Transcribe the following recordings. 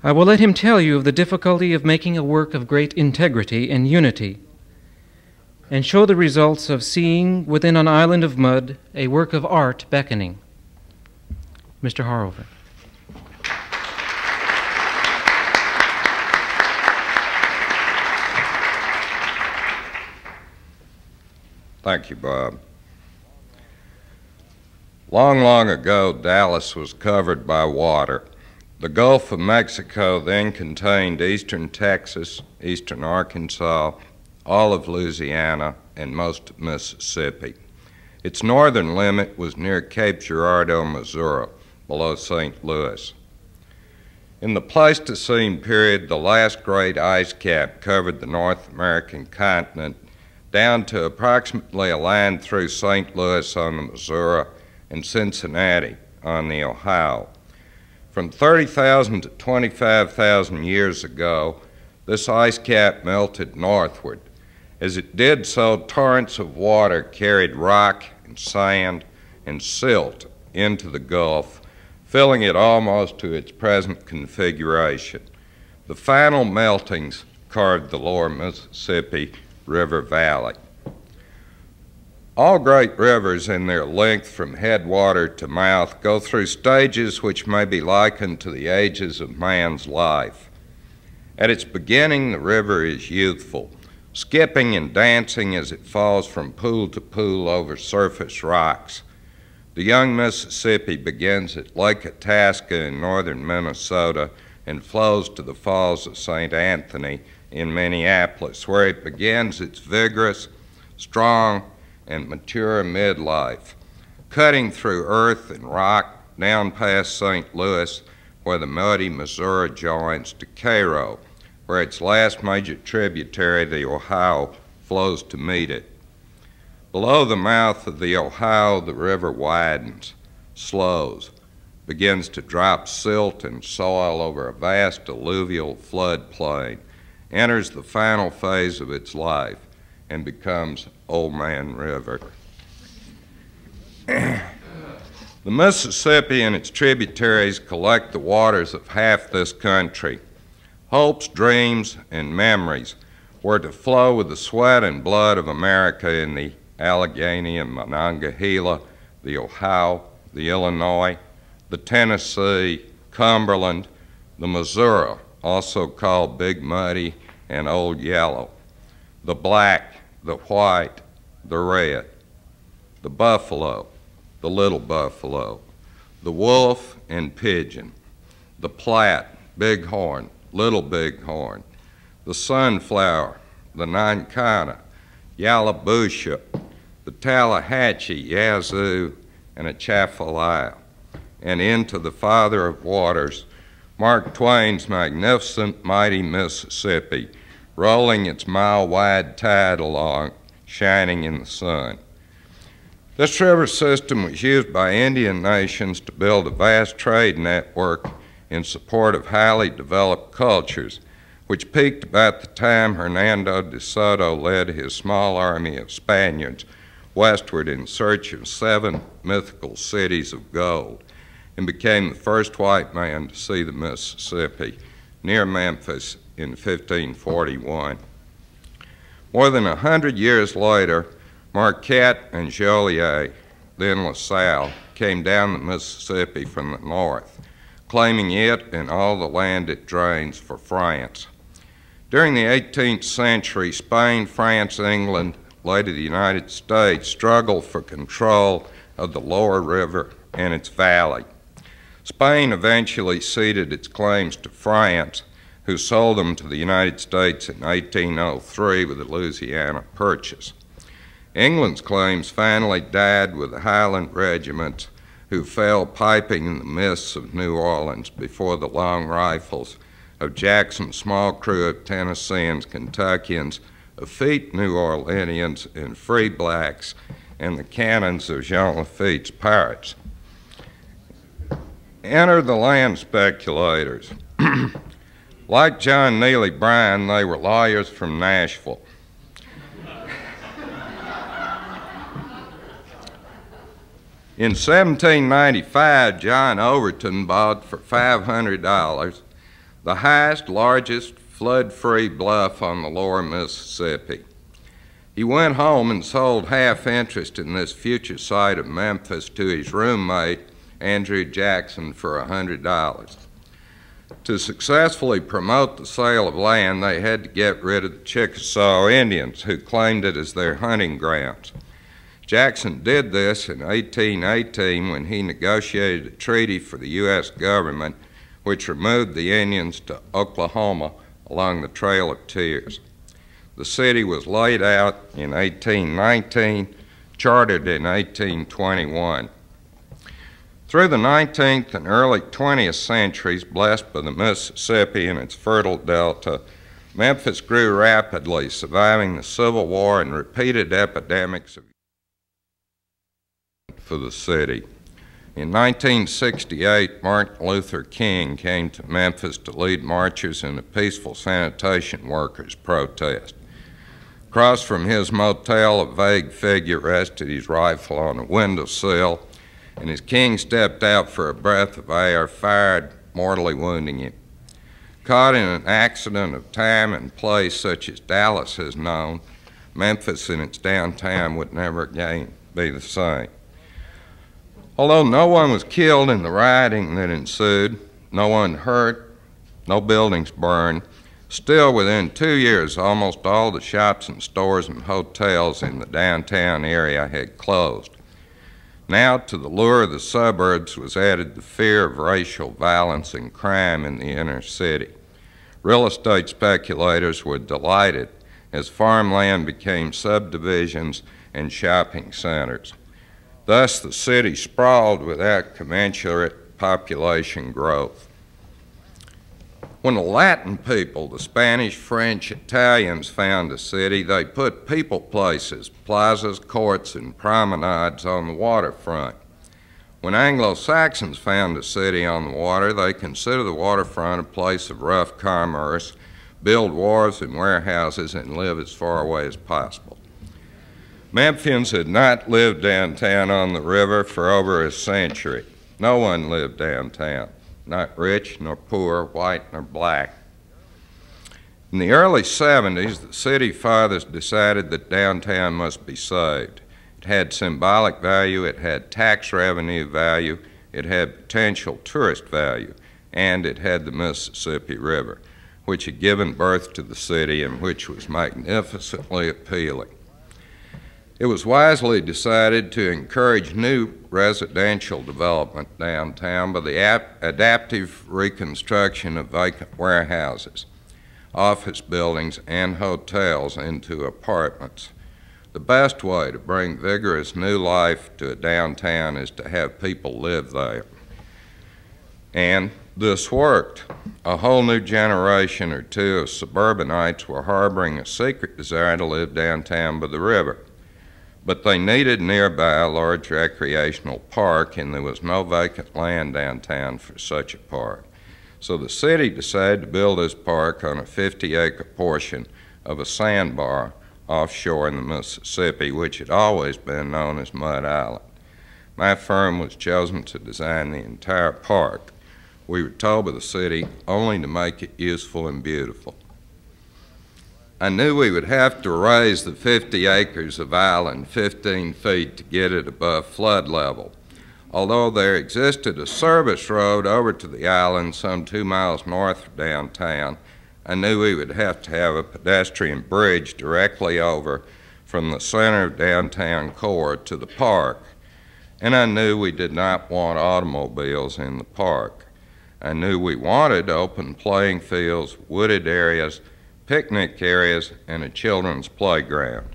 I will let him tell you of the difficulty of making a work of great integrity and unity, and show the results of seeing within an island of mud a work of art beckoning. Mr. Harrover. Thank you, Bob. Long, long ago, Dallas was covered by water. The Gulf of Mexico then contained eastern Texas, eastern Arkansas, all of Louisiana, and most of Mississippi. Its northern limit was near Cape Girardeau, Missouri, below St. Louis. In the Pleistocene period, the last great ice cap covered the North American continent down to approximately a line through St. Louis on the Missouri and Cincinnati on the Ohio. From 30,000 to 25,000 years ago, this ice cap melted northward. As it did so, torrents of water carried rock and sand and silt into the Gulf, filling it almost to its present configuration. The final meltings carved the lower Mississippi River Valley. All great rivers in their length from headwater to mouth go through stages which may be likened to the ages of man's life. At its beginning, the river is youthful, skipping and dancing as it falls from pool to pool over surface rocks. The young Mississippi begins at Lake Itasca in northern Minnesota and flows to the Falls of St. Anthony in Minneapolis, where it begins its vigorous, strong, and mature midlife, cutting through earth and rock down past St. Louis, where the muddy Missouri joins, to Cairo, where its last major tributary, the Ohio, flows to meet it. Below the mouth of the Ohio, the river widens, slows, begins to drop silt and soil over a vast alluvial floodplain, enters the final phase of its life, and becomes Old Man River. The Mississippi and its tributaries collect the waters of half this country. Hopes, dreams, and memories were to flow with the sweat and blood of America in the Allegheny and Monongahela, the Ohio, the Illinois, the Tennessee, Cumberland, the Missouri, also called Big Muddy and Old Yellow, the Black, the White, the Red, the Buffalo, the Little Buffalo, the Wolf and Pigeon, the Platte, Bighorn, Little Bighorn, the Sunflower, the Nankana, Yallabusha, the Tallahatchie, Yazoo, and Atchafalaya, and into the Father of Waters, Mark Twain's magnificent, mighty Mississippi, rolling its mile-wide tide along, shining in the sun. This river system was used by Indian nations to build a vast trade network in support of highly developed cultures, which peaked about the time Hernando de Soto led his small army of Spaniards westward in search of 7 mythical cities of gold, and became the first white man to see the Mississippi near Memphis in 1541. More than 100 years later, Marquette and Joliet, then LaSalle, came down the Mississippi from the north, claiming it and all the land it drains for France. During the 18th century, Spain, France, England, later the United States, struggled for control of the lower river and its valley. Spain eventually ceded its claims to France, who sold them to the United States in 1803 with the Louisiana Purchase. England's claims finally died with the Highland regiments, who fell piping in the mists of New Orleans before the long rifles of Jackson's small crew of Tennesseans, Kentuckians, effete New Orleanians, and free blacks, and the cannons of Jean Lafitte's pirates. Enter the land speculators. Like John Neely Bryan, they were lawyers from Nashville. In 1795, John Overton bought for $500 the highest, largest flood-free bluff on the lower Mississippi. He went home and sold half interest in this future site of Memphis to his roommate, Andrew Jackson, for $100. To successfully promote the sale of land, they had to get rid of the Chickasaw Indians, who claimed it as their hunting grounds. Jackson did this in 1818 when he negotiated a treaty for the U.S. government which removed the Indians to Oklahoma along the Trail of Tears. The city was laid out in 1819, chartered in 1821. Through the 19th and early 20th centuries, blessed by the Mississippi and its fertile delta, Memphis grew rapidly, surviving the Civil War and repeated epidemics of for the city. In 1968, Martin Luther King came to Memphis to lead marches in a peaceful sanitation workers' protest. Across from his motel, a vague figure rested his rifle on a windowsill, and as King stepped out for a breath of air, fired, mortally wounding him. Caught in an accident of time and place such as Dallas has known, Memphis and its downtown would never again be the same. Although no one was killed in the rioting that ensued, no one hurt, no buildings burned, still within 2 years almost all the shops and stores and hotels in the downtown area had closed. Now to the lure of the suburbs was added the fear of racial violence and crime in the inner city. Real estate speculators were delighted as farmland became subdivisions and shopping centers. Thus, the city sprawled without commensurate population growth. When the Latin people, the Spanish, French, Italians found a city, they put people places, plazas, courts, and promenades on the waterfront. When Anglo-Saxons found a city on the water, they considered the waterfront a place of rough commerce, build wharves and warehouses, and live as far away as possible. Memphians had not lived downtown on the river for over a century. No one lived downtown, not rich nor poor, white nor black. In the early 70s, the city fathers decided that downtown must be saved. It had symbolic value, it had tax revenue value, it had potential tourist value, and it had the Mississippi River, which had given birth to the city and which was magnificently appealing. It was wisely decided to encourage new residential development downtown by the adaptive reconstruction of vacant warehouses, office buildings, and hotels into apartments. The best way to bring vigorous new life to a downtown is to have people live there. And this worked. A whole new generation or two of suburbanites were harboring a secret desire to live downtown by the river. But they needed nearby a large recreational park, and there was no vacant land downtown for such a park. So the city decided to build this park on a 50-acre portion of a sandbar offshore in the Mississippi, which had always been known as Mud Island. My firm was chosen to design the entire park. We were told by the city only to make it useful and beautiful. I knew we would have to raise the 50 acres of island 15 feet to get it above flood level. Although there existed a service road over to the island some 2 miles north of downtown, I knew we would have to have a pedestrian bridge directly over from the center of downtown core to the park. And I knew we did not want automobiles in the park. I knew we wanted open playing fields, wooded areas, picnic areas, and a children's playground.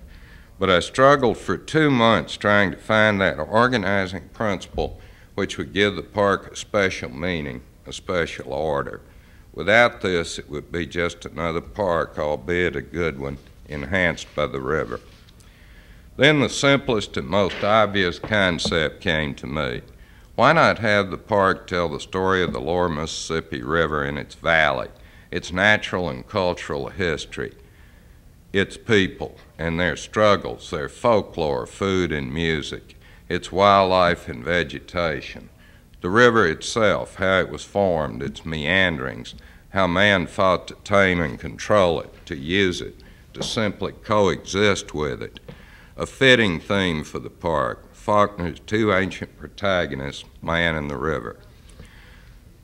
But I struggled for 2 months trying to find that organizing principle which would give the park a special meaning, a special order. Without this, it would be just another park, albeit a good one, enhanced by the river. Then the simplest and most obvious concept came to me. Why not have the park tell the story of the lower Mississippi River and its valley, its natural and cultural history, its people and their struggles, their folklore, food and music, its wildlife and vegetation, the river itself, how it was formed, its meanderings, how man fought to tame and control it, to use it, to simply coexist with it. A fitting theme for the park, Faulkner's two ancient protagonists, man and the river.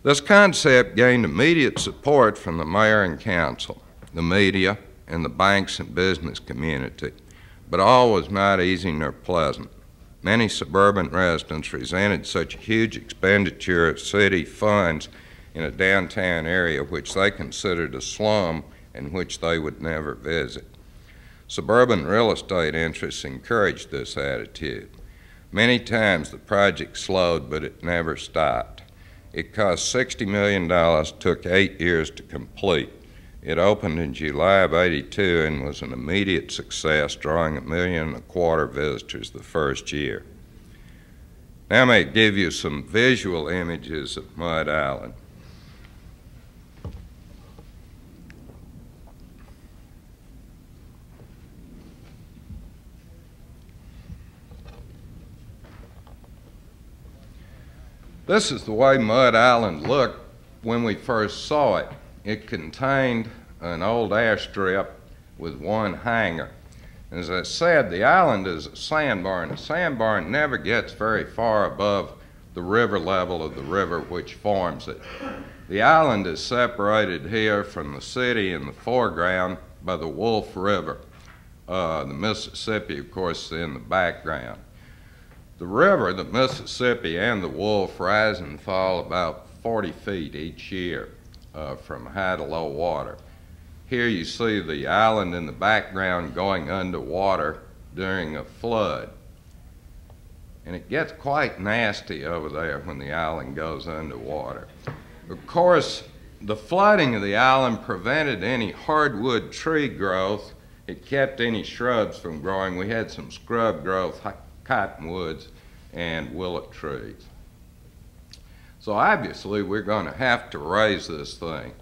This concept gained immediate support from the mayor and council, the media, and the banks and business community, but all was not easy nor pleasant. Many suburban residents resented such a huge expenditure of city funds in a downtown area which they considered a slum and which they would never visit. Suburban real estate interests encouraged this attitude. Many times the project slowed, but it never stopped. It cost $60 million, took 8 years to complete. It opened in July of '82 and was an immediate success, drawing 1.25 million visitors the first year. Now I may give you some visual images of Mud Island. This is the way Mud Island looked when we first saw it. It contained an old airstrip with one hangar. As I said, the island is a sandbar, and a sandbar never gets very far above the river level of the river which forms it. The island is separated here from the city in the foreground by the Wolf River. The Mississippi, of course, is in the background. The river, the Mississippi and the Wolf, rise and fall about 40 feet each year from high to low water. Here you see the island in the background going underwater during a flood. And it gets quite nasty over there when the island goes underwater. Of course, the flooding of the island prevented any hardwood tree growth. It kept any shrubs from growing. We had some scrub growth, cottonwoods, and willow trees. So obviously we're going to have to raise this thing.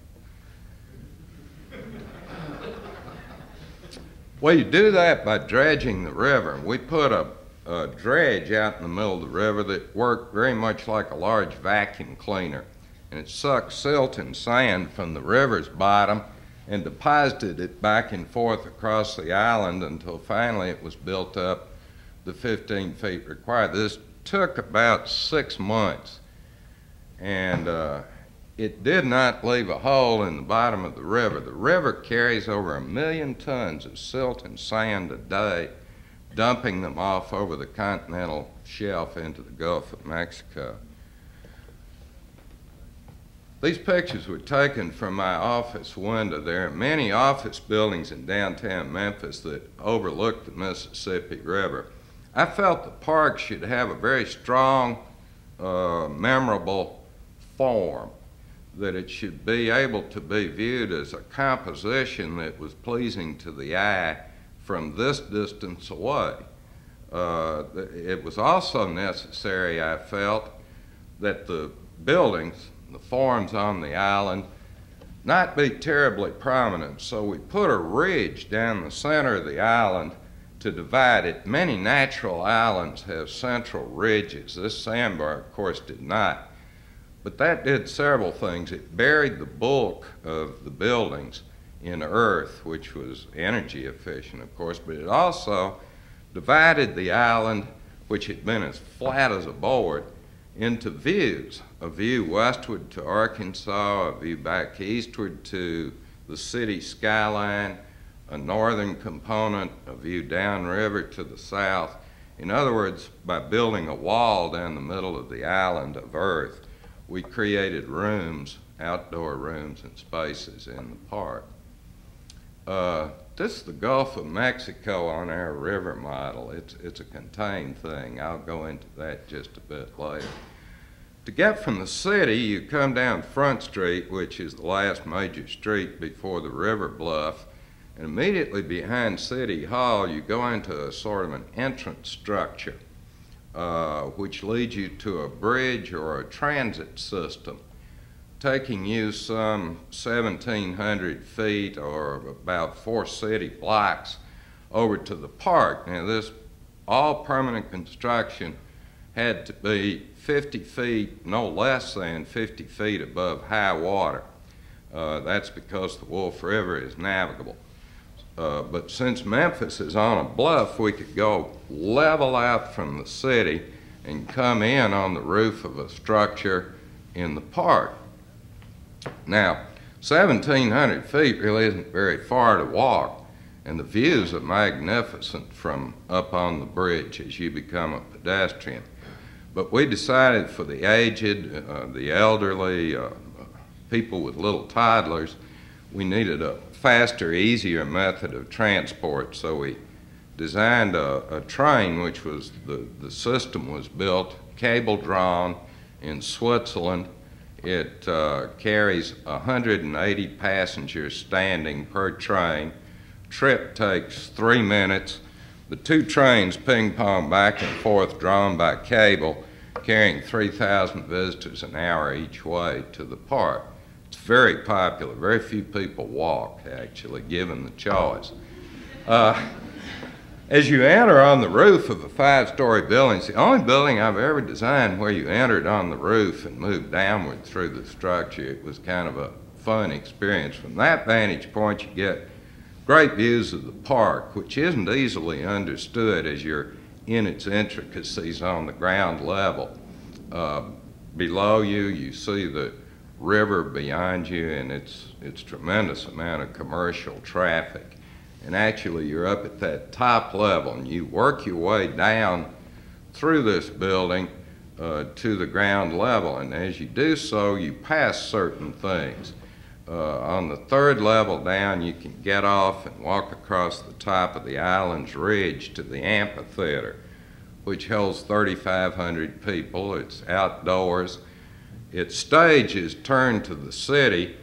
Well, you do that by dredging the river. We put a dredge out in the middle of the river that worked very much like a large vacuum cleaner. And it sucked silt and sand from the river's bottom and deposited it back and forth across the island until finally it was built up the 15 feet required. This took about 6 months, and it did not leave a hole in the bottom of the river. The river carries over 1 million tons of silt and sand a day, dumping them off over the continental shelf into the Gulf of Mexico. These pictures were taken from my office window. There are many office buildings in downtown Memphis that overlook the Mississippi River. I felt the park should have a very strong, memorable form, that it should be able to be viewed as a composition that was pleasing to the eye from this distance away. It was also necessary, I felt, that the buildings, the forms on the island, not be terribly prominent. So we put a ridge down the center of the island to divide it. Many natural islands have central ridges. This sandbar, of course, did not. But that did several things. It buried the bulk of the buildings in earth, which was energy efficient, of course, but it also divided the island, which had been as flat as a board, into views. A view westward to Arkansas, a view back eastward to the city skyline, a northern component, a view downriver to the south. In other words, by building a wall down the middle of the island of earth, we created rooms, outdoor rooms and spaces in the park. This is the Gulf of Mexico on our river model. It's a contained thing. I'll go into that just a bit later. To get from the city, you come down Front Street, which is the last major street before the river bluff, and immediately behind City Hall, you go into a sort of an entrance structure, which leads you to a bridge or a transit system, taking you some 1,700 feet or about 4 city blocks over to the park. Now this all permanent construction had to be 50 feet, no less than 50 feet above high water. That's because the Wolf River is navigable. But since Memphis is on a bluff, we could go level out from the city and come in on the roof of a structure in the park. Now, 1,700 feet really isn't very far to walk, and the views are magnificent from up on the bridge as you become a pedestrian. But we decided for the aged, the elderly, people with little toddlers, we needed a faster, easier method of transport, so we designed a train, which was, the system was built, cable drawn in Switzerland. It carries 180 passengers standing per train. Trip takes 3 minutes. The two trains ping-pong back and forth, drawn by cable, carrying 3,000 visitors an hour each way to the park. It's very popular. Very few people walk, actually, given the choice. As you enter on the roof of a 5-story building, it's the only building I've ever designed where you entered on the roof and moved downward through the structure. It was kind of a fun experience. From that vantage point, you get great views of the park, which isn't easily understood as you're in its intricacies on the ground level. Below you, you see the river beyond you, and it's tremendous amount of commercial traffic. And actually, you're up at that top level, and you work your way down through this building to the ground level. And as you do so, you pass certain things. On the 3rd level down, you can get off and walk across the top of the island's ridge to the amphitheater, which holds 3,500 people. It's outdoors. Its stage is turned to the city,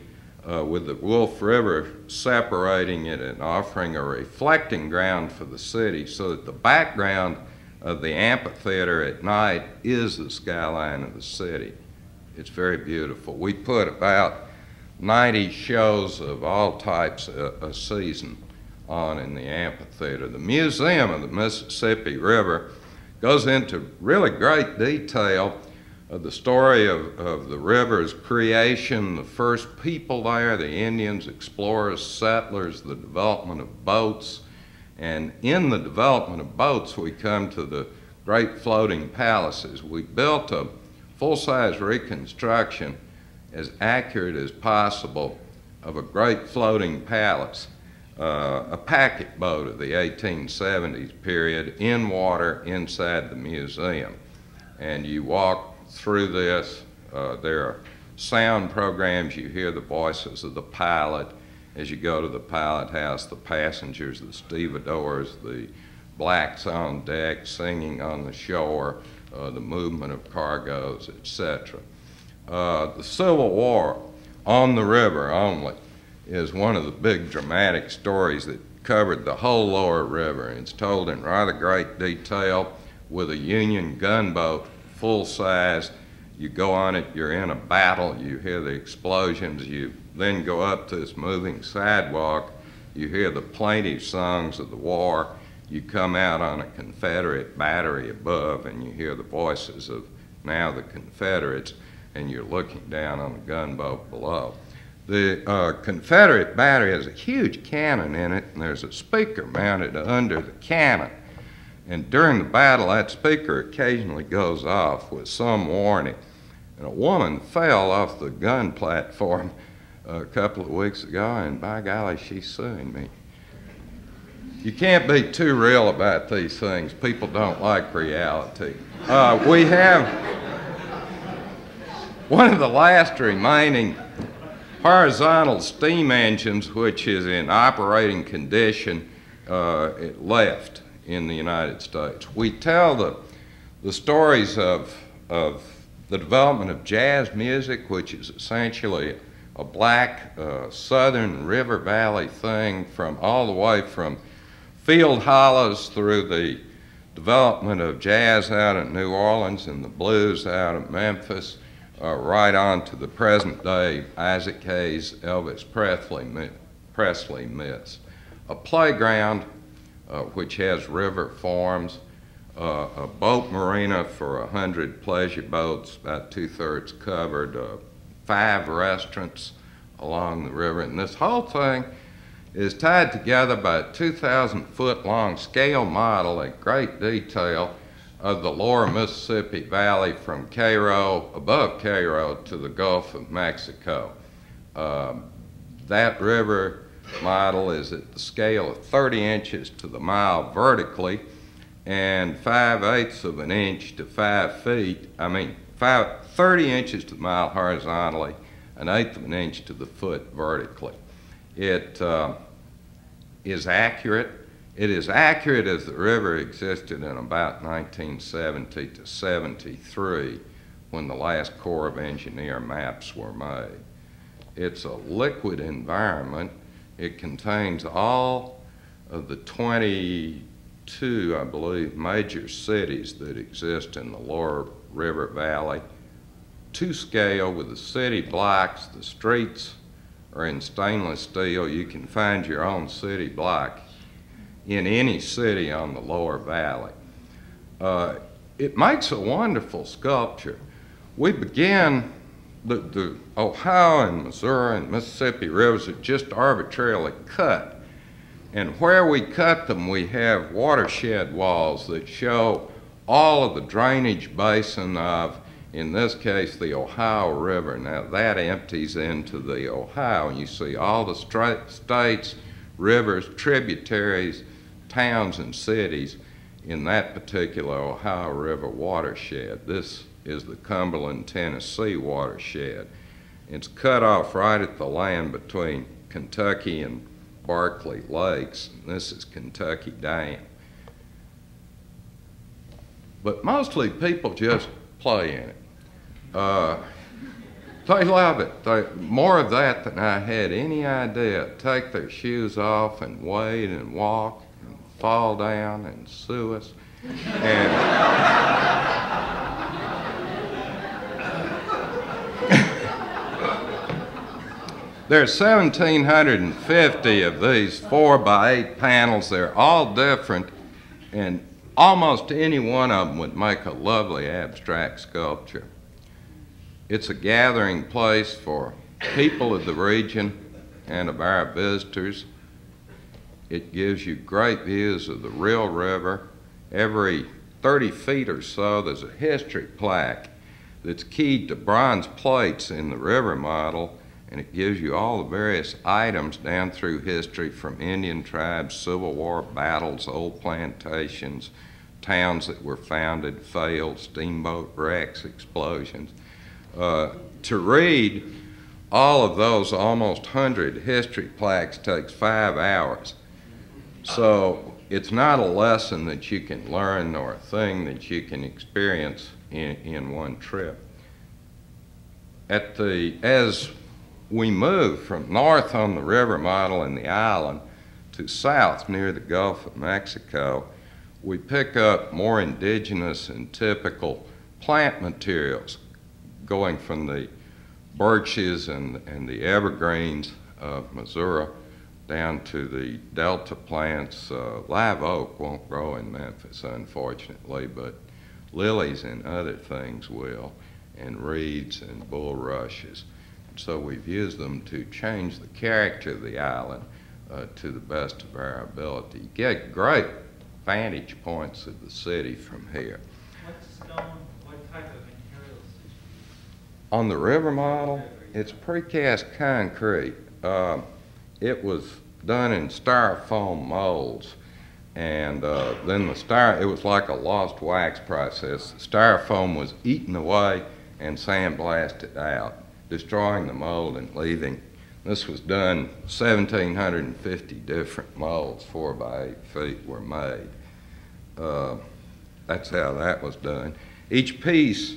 with the Wolf River separating it and offering a reflecting ground for the city, so that the background of the amphitheater at night is the skyline of the city. It's very beautiful. We put about 90 shows of all types a season on in the amphitheater. The Museum of the Mississippi River goes into really great detail of the story of the river's creation, the first people there, the Indians, explorers, settlers, the development of boats. And in the development of boats, we come to the great floating palaces. We built a full-size reconstruction as accurate as possible of a great floating palace, a packet boat of the 1870s period, in water inside the museum. And you walk through this. There are sound programs. You hear the voices of the pilot as you go to the pilot house, the passengers, the stevedores, the blacks on deck singing on the shore, the movement of cargoes, etc. The Civil War on the river only is one of the big dramatic stories that covered the whole lower river. It's told in rather great detail with a Union gunboat, full size. You go on it, you're in a battle, you hear the explosions, you then go up this moving sidewalk, you hear the plaintive songs of the war, you come out on a Confederate battery above and you hear the voices of now the Confederates, and you're looking down on the gunboat below. The Confederate battery has a huge cannon in it, and there's a speaker mounted under the cannon. And during the battle, that speaker occasionally goes off with some warning. And a woman fell off the gun platform a couple of weeks ago, and by golly, she's suing me. You can't be too real about these things. People don't like reality. We have one of the last remaining horizontal steam engines, which is in operating condition, it left in the United States. We tell the stories of the development of jazz music, which is essentially a black southern river valley thing, from all the way from field hollows through the development of jazz out in New Orleans and the blues out of Memphis, right on to the present day Isaac Hayes, Elvis Presley myths. A playground which has river forms, a boat marina for 100 pleasure boats, about 2/3 covered, 5 restaurants, along the river. And this whole thing is tied together by a 2,000-foot-long scale model at great detail of the lower Mississippi Valley from Cairo, above Cairo, to the Gulf of Mexico. That river model is at the scale of 30 inches to the mile vertically and 5/8 of an inch to 5 feet. 30 inches to the mile horizontally, 1/8 of an inch to the foot vertically. It is accurate. It is accurate as the river existed in about 1970 to 73 when the last Corps of Engineer maps were made. It's a liquid environment. It contains all of the 22, I believe, major cities that exist in the lower river valley, to scale with the city blocks. The streets are in stainless steel. You can find your own city block in any city on the lower valley. It makes a wonderful sculpture. We began, the Ohio and Missouri and Mississippi rivers are just arbitrarily cut. And where we cut them, we have watershed walls that show all of the drainage basin of, in this case, the Ohio River. Now that empties into the Ohio, and you see all the states, rivers, tributaries, towns, and cities in that particular Ohio River watershed. This is the Cumberland, Tennessee watershed. It's cut off right at the land between Kentucky and Barkley Lakes. And this is Kentucky Dam. But mostly people just play in it. They love it. More of that than I had any idea. Take their shoes off and wade and walk and fall down and sue us. And there's 1,750 of these 4x8 panels. They're all different, and almost any one of them would make a lovely abstract sculpture. It's a gathering place for people of the region and of our visitors. It gives you great views of the real river. Every 30 feet or so, there's a history plaque that's keyed to bronze plates in the river model, and it gives you all the various items down through history, from Indian tribes, Civil War battles, old plantations, towns that were founded, failed, steamboat wrecks, explosions. To read all of those almost 100 history plaques takes 5 hours. So it's not a lesson that you can learn nor a thing that you can experience in one trip. As we move from north on the river model in the island to south near the Gulf of Mexico, we pick up more indigenous and typical plant materials, going from the birches and the evergreens of Missouri down to the delta plants. Live oak won't grow in Memphis, unfortunately, but lilies and other things will, and reeds and bulrushes. So we've used them to change the character of the island to the best of our ability. You get great vantage points of the city from here. What stone, what type of materials? On the river model, it's precast concrete. It was done in styrofoam molds, and then it was like a lost wax process. The styrofoam was eaten away and sandblasted out, destroying the mold and leaving. This was done, 1,750 different molds, 4x8 feet, were made. That's how that was done. Each piece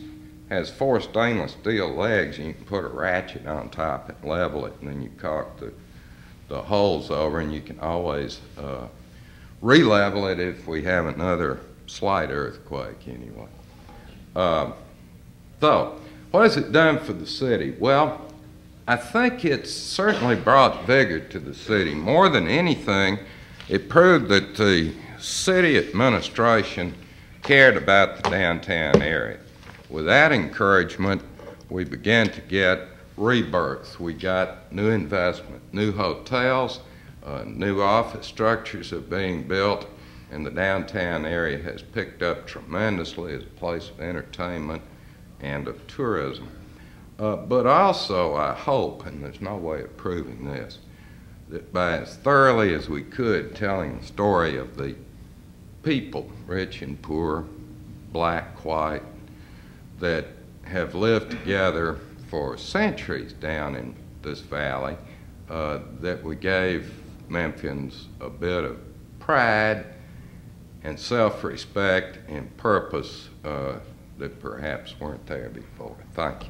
has 4 stainless steel legs, and you can put a ratchet on top and level it, and then you caulk the holes over, and you can always re-level it if we have another slight earthquake anyway. So, what has it done for the city? Well, I think it's certainly brought vigor to the city. More than anything, it proved that the city administration cared about the downtown area. With that encouragement, we began to get rebirth. We got new investment, new hotels, new office structures are being built, and the downtown area has picked up tremendously as a place of entertainment and of tourism. But also, I hope, and there's no way of proving this, that by as thoroughly as we could telling the story of the people, rich and poor, black, white, that have lived together for centuries down in this valley, that we gave Memphians a bit of pride and self-respect and purpose that perhaps weren't there before. Thank you.